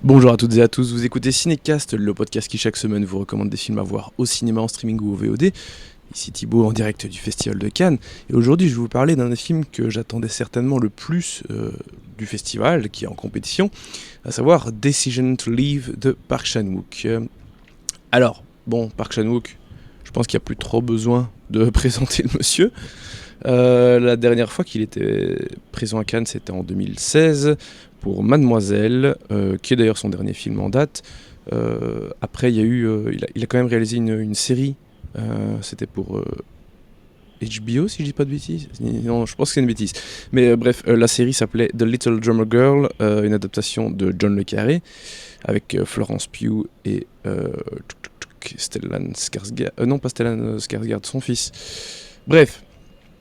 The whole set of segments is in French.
Bonjour à toutes et à tous, vous écoutez Cinécast, le podcast qui chaque semaine vous recommande des films à voir au cinéma, en streaming ou au VOD. Ici Thibaut en direct du Festival de Cannes, et aujourd'hui je vais vous parler d'un des films que j'attendais certainement le plus du festival, qui est en compétition, à savoir Decision to Leave de Park Chan-wook. Alors, bon, Park Chan-wook, je pense qu'il n'y a plus trop besoin de présenter le monsieur. La dernière fois qu'il était présent à Cannes, c'était en 2016 pour Mademoiselle, qui est d'ailleurs son dernier film en date. Après, il a quand même réalisé une série. C'était pour HBO, si je dis pas de bêtises. Non, je pense que c'est une bêtise. Mais bref, la série s'appelait The Little Drummer Girl, une adaptation de John le Carré, avec Florence Pugh et Stellan Skarsgård. Non, pas Stellan Skarsgård, son fils. Bref.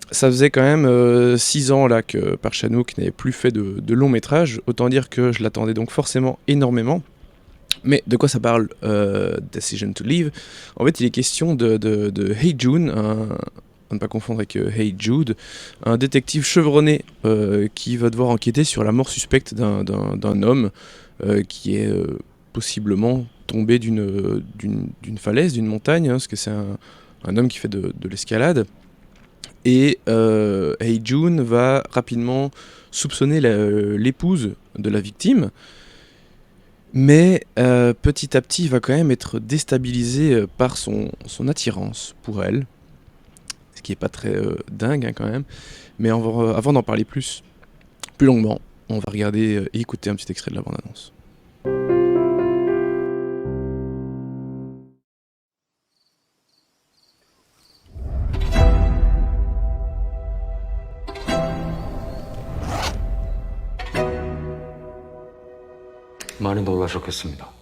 Ça faisait quand même 6 ans là que Park Chan-wook n'avait plus fait de long métrage, autant dire que je l'attendais donc forcément énormément. Mais de quoi ça parle Decision to Leave? En fait, il est question de Hye Jun, à ne pas confondre avec Hey Jude, un détective chevronné qui va devoir enquêter sur la mort suspecte d'un homme qui est possiblement tombé d'une falaise, d'une montagne, parce que c'est un homme qui fait de l'escalade. Et Hye Jun va rapidement soupçonner l'épouse de la victime, mais petit à petit il va quand même être déstabilisé par son attirance pour elle, ce qui est pas très dingue hein, quand même. Mais avant d'en parler plus longuement, on va regarder et écouter un petit extrait de la bande-annonce. 많이 놀라셨겠습니다.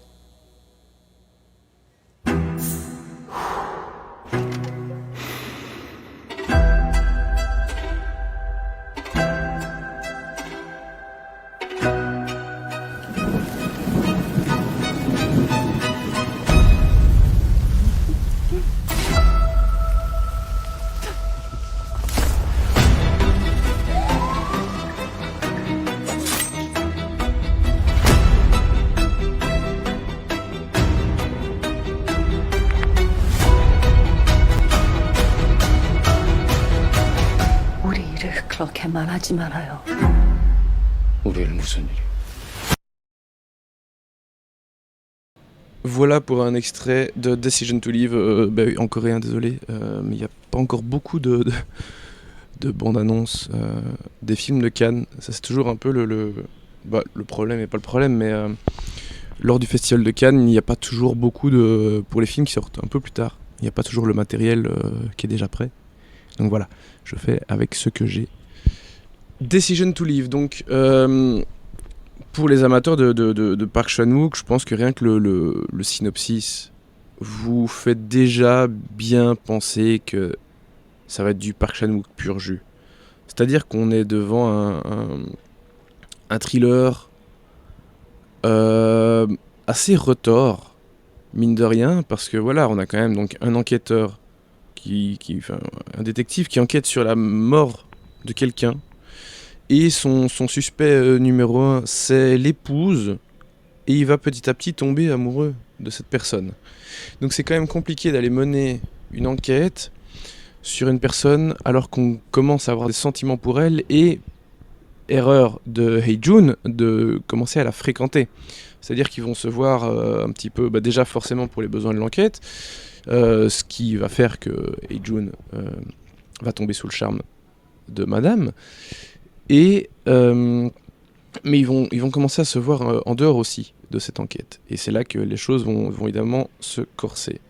우리 일을 그렇게 말하지 말아요. 우리 일 무슨 일이? Voilà pour un extrait de Decision to Leave, en coréen désolé, mais il n'y a pas encore beaucoup de bandes-annonces des films de Cannes. Ça c'est toujours un peu le problème, et pas le problème, mais lors du festival de Cannes, il n'y a pas toujours beaucoup pour les films qui sortent un peu plus tard. Il n'y a pas toujours le matériel qui est déjà prêt. Donc voilà, je fais avec ce que j'ai. Decision to Leave, donc pour les amateurs de Park Chan-wook, je pense que rien que le synopsis vous fait déjà bien penser que ça va être du Park Chan-wook pur jus. C'est-à-dire qu'on est devant un thriller assez retors, mine de rien, parce que voilà, on a quand même donc un enquêteur, enfin, un détective qui enquête sur la mort de quelqu'un, et son suspect numéro 1, c'est l'épouse, et il va petit à petit tomber amoureux de cette personne. Donc c'est quand même compliqué d'aller mener une enquête sur une personne alors qu'on commence à avoir des sentiments pour elle, et erreur de Hye Jun de commencer à la fréquenter. C'est-à-dire qu'ils vont se voir un petit peu, déjà forcément pour les besoins de l'enquête, ce qui va faire que Hye Jun va tomber sous le charme de madame. Mais ils vont commencer à se voir en dehors aussi de cette enquête. Et c'est là que les choses vont évidemment se corser.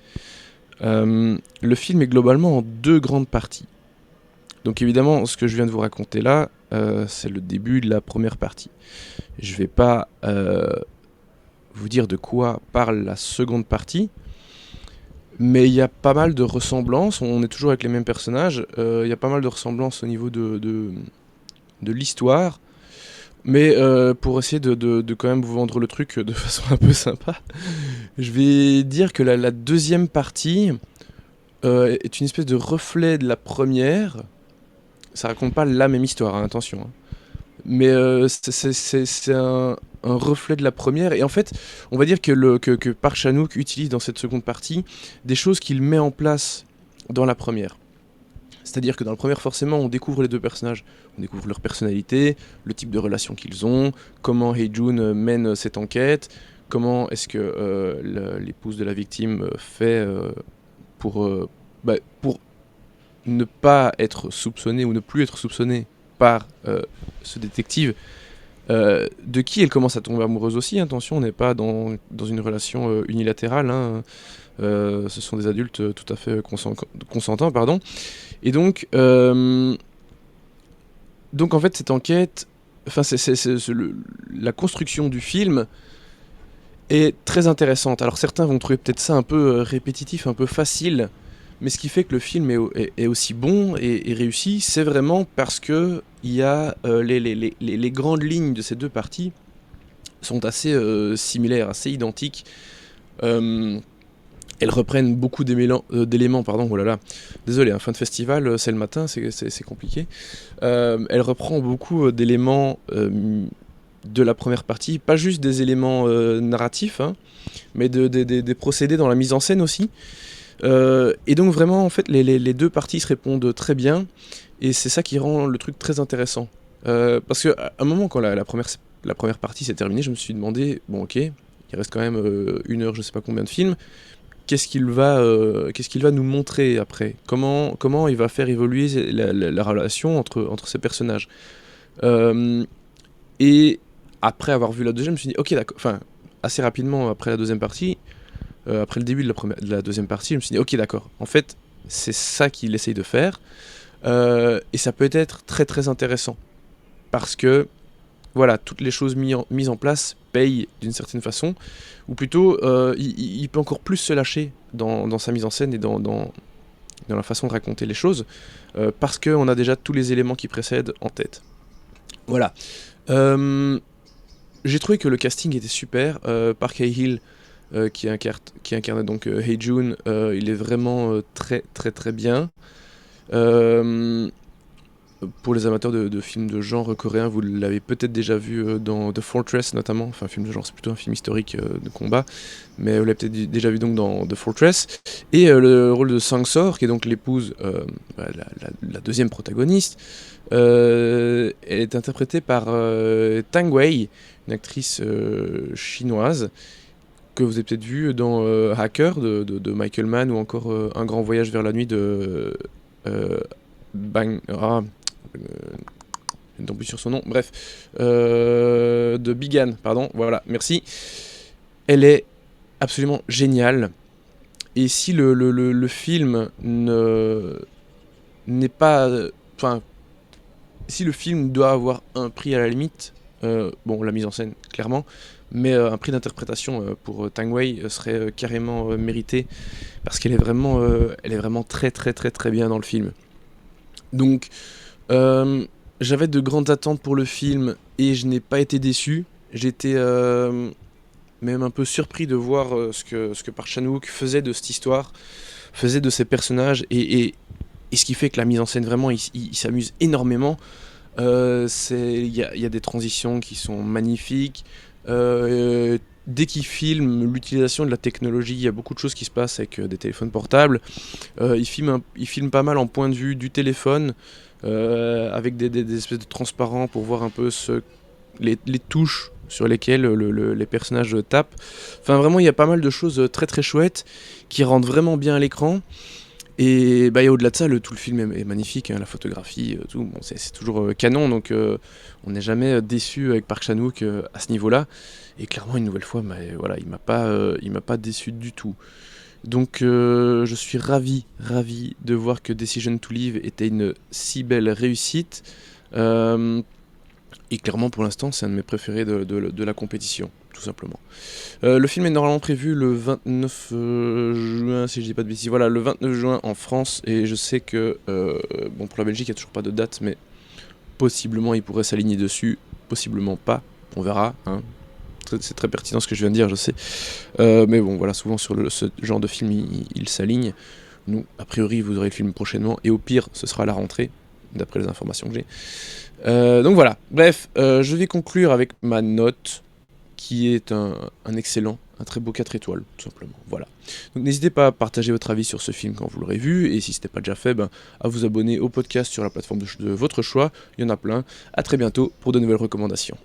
Le film est globalement en 2 grandes parties. Donc évidemment, ce que je viens de vous raconter là, c'est le début de la première partie. Je ne vais pas vous dire de quoi parle la seconde partie, mais il y a pas mal de ressemblances. On est toujours avec les mêmes personnages. Il y a pas mal de ressemblances au niveau de l'histoire. Mais pour essayer de quand même vous vendre le truc de façon un peu sympa, je vais dire que la deuxième partie est une espèce de reflet de la première. Ça raconte pas la même histoire, hein, attention. Hein. Mais c'est un reflet de la première. Et en fait, on va dire que Park Chan-wook utilise dans cette seconde partie des choses qu'il met en place dans la première. C'est-à-dire que dans la première, forcément, on découvre les deux personnages. On découvre leur personnalité, le type de relation qu'ils ont, comment Hee-jun mène cette enquête, comment est-ce que l'épouse de la victime fait pour ne pas être soupçonnée ou ne plus être soupçonnée par ce détective, de qui elle commence à tomber amoureuse aussi. Attention, on n'est pas dans une relation unilatérale, hein. Ce sont des adultes tout à fait consentants, pardon. Et donc en fait, cette enquête, enfin, la construction du film est très intéressante. Alors certains vont trouver peut-être ça un peu répétitif, un peu facile, mais ce qui fait que le film est aussi bon et réussi, c'est vraiment parce que il y a les grandes lignes de ces deux parties sont assez similaires, assez identiques. Elles reprennent beaucoup d'éléments, pardon, oh là là, désolé, fin de festival, c'est le matin, c'est compliqué. Elle reprend beaucoup d'éléments de la première partie, pas juste des éléments narratifs, hein, mais des procédés dans la mise en scène aussi. Et donc vraiment, en fait, les deux parties se répondent très bien, et c'est ça qui rend le truc très intéressant. Parce qu'à un moment, quand la première partie s'est terminée, je me suis demandé, bon ok, il reste quand même 1 heure, je sais pas combien de film, qu'est-ce qu'il va nous montrer après, comment il va faire évoluer la relation entre ces personnages. Et après avoir vu la deuxième, je me suis dit, ok, d'accord, enfin, assez rapidement après la deuxième partie, après le début de la deuxième partie, je me suis dit, ok, d'accord, en fait, c'est ça qu'il essaye de faire, et ça peut être très très intéressant, parce que, voilà, toutes les choses mises en place payent d'une certaine façon, ou plutôt, il peut encore plus se lâcher dans sa mise en scène et dans la façon de raconter les choses, parce qu'on a déjà tous les éléments qui précèdent en tête. Voilà. J'ai trouvé que le casting était super. Park Hae-il, qui incarne donc Hee-jun, il est vraiment très très très bien. Pour les amateurs de films de genre coréen, vous l'avez peut-être déjà vu dans The Fortress notamment, enfin film de genre, c'est plutôt un film historique de combat, mais vous l'avez peut-être déjà vu donc dans The Fortress. Et le rôle de Sang-sor, qui est donc l'épouse, la deuxième protagoniste, elle est interprétée par Tang Wei, une actrice chinoise, que vous avez peut-être vu dans Hacker de Michael Mann, ou encore Un grand voyage vers la nuit de je ne tombe plus sur son nom, bref, de Bigan, pardon, voilà, merci. Elle est absolument géniale, et si le film n'est pas, enfin, si le film doit avoir un prix à la limite, bon, la mise en scène, clairement, mais un prix d'interprétation pour Tang Wei serait carrément mérité, parce qu'elle est vraiment très très très très bien dans le film. Donc, j'avais de grandes attentes pour le film et je n'ai pas été déçu. J'étais même un peu surpris de voir ce que Park Chan-wook faisait de cette histoire, faisait de ces personnages, et ce qui fait que la mise en scène, vraiment, il s'amuse énormément. Il y a des transitions qui sont magnifiques. Dès qu'il filme l'utilisation de la technologie, il y a beaucoup de choses qui se passent avec des téléphones portables. Il filme pas mal en point de vue du téléphone, avec des espèces de transparents pour voir un peu les touches sur lesquelles les personnages tapent. Enfin, vraiment, il y a pas mal de choses très très chouettes qui rendent vraiment bien à l'écran. Et au-delà de ça, tout le film est magnifique, hein, la photographie, tout. Bon, c'est toujours canon, donc on n'est jamais déçu avec Park Chan-wook à ce niveau-là. Et clairement, une nouvelle fois, voilà, il m'a pas déçu du tout. Donc je suis ravi de voir que Decision to Live était une si belle réussite. Et clairement, pour l'instant, c'est un de mes préférés de la compétition, tout simplement. Le film est normalement prévu le 29 juin, si je dis pas de bêtises. Voilà, le 29 juin en France, et je sais que, bon, pour la Belgique, il n'y a toujours pas de date, mais possiblement il pourrait s'aligner dessus, possiblement pas, on verra, hein. C'est très pertinent ce que je viens de dire, je sais. Mais bon, voilà, souvent sur ce genre de film, il s'aligne. Nous, a priori, vous aurez le film prochainement, et au pire, ce sera à la rentrée, d'après les informations que j'ai. Donc voilà, bref, je vais conclure avec ma note. qui est un excellent, un très beau 4 étoiles, tout simplement. Voilà. Donc n'hésitez pas à partager votre avis sur ce film quand vous l'aurez vu, et si ce n'est pas déjà fait, à vous abonner au podcast sur la plateforme de votre choix, il y en a plein. A très bientôt pour de nouvelles recommandations.